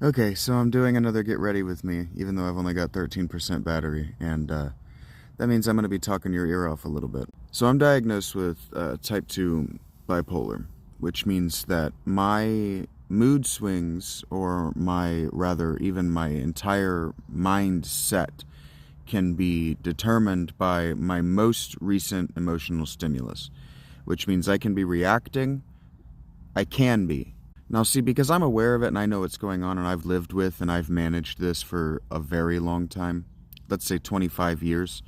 Okay, so I'm doing another get ready with me, even though I've only got 13% battery, and that means I'm going to be talking your ear off a little bit. So I'm diagnosed with type 2 bipolar, which means that my mood swings, or even my entire mindset, can be determined by my most recent emotional stimulus, which means I can be reacting. I can be. Now, see, because I'm aware of it and I know what's going on and I've lived with and I've managed this for a very long time, let's say 25 years,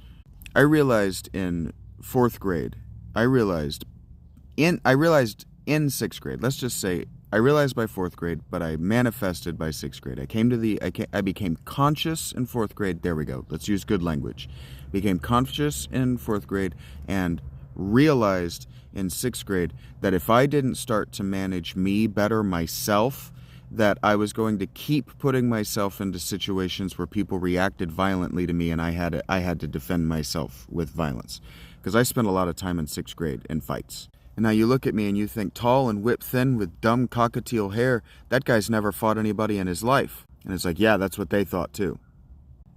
I realized in fourth grade, I realized in sixth grade, let's just say, I realized by fourth grade, but I manifested by sixth grade. I became conscious in fourth grade. There we go. Let's use good language. Became conscious in fourth grade and realized in sixth grade that if I didn't start to manage me better myself, that I was going to keep putting myself into situations where people reacted violently to me, and I had to defend myself with violence. Because I spent a lot of time in sixth grade in fights. And now you look at me and you think, tall and whip thin with dumb cockatiel hair, that guy's never fought anybody in his life. And it's like, yeah, that's what they thought too.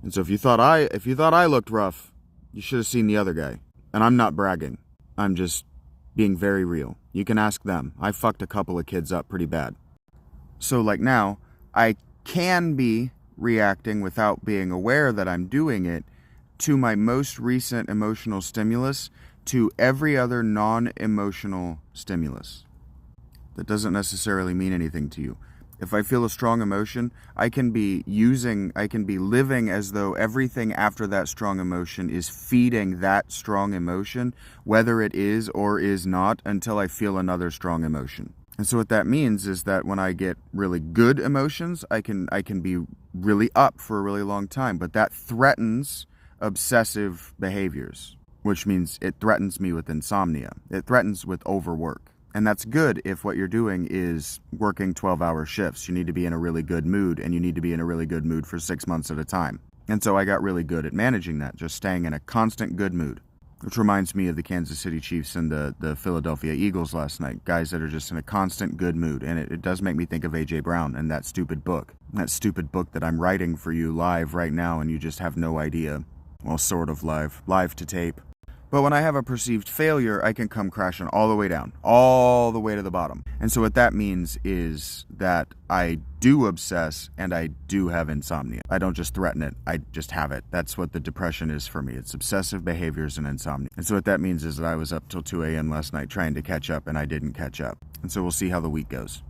And so if you thought I looked rough, you should have seen the other guy. And I'm not bragging. I'm just being very real. You can ask them. I fucked a couple of kids up pretty bad. So like now, I can be reacting without being aware that I'm doing it to my most recent emotional stimulus, to every other non-emotional stimulus. That doesn't necessarily mean anything to you. If I feel a strong emotion, I can be living as though everything after that strong emotion is feeding that strong emotion, whether it is or is not, until I feel another strong emotion. And so what that means is that when I get really good emotions, I can be really up for a really long time, but that threatens obsessive behaviors, which means it threatens me with insomnia. It threatens with overwork. And that's good if what you're doing is working 12-hour shifts. You need to be in a really good mood, and you need to be in a really good mood for 6 months at a time. And so I got really good at managing that, just staying in a constant good mood. Which reminds me of the Kansas City Chiefs and the Philadelphia Eagles last night. Guys that are just in a constant good mood. And it does make me think of A.J. Brown and that stupid book. That stupid book that I'm writing for you live right now, and you just have no idea. Well, sort of live. Live to tape. But when I have a perceived failure, I can come crashing all the way down, all the way to the bottom. And so what that means is that I do obsess and I do have insomnia. I don't just threaten it, I just have it. That's what the depression is for me. It's obsessive behaviors and insomnia. And so what that means is that I was up till 2 a.m. last night trying to catch up, and I didn't catch up. And so we'll see how the week goes.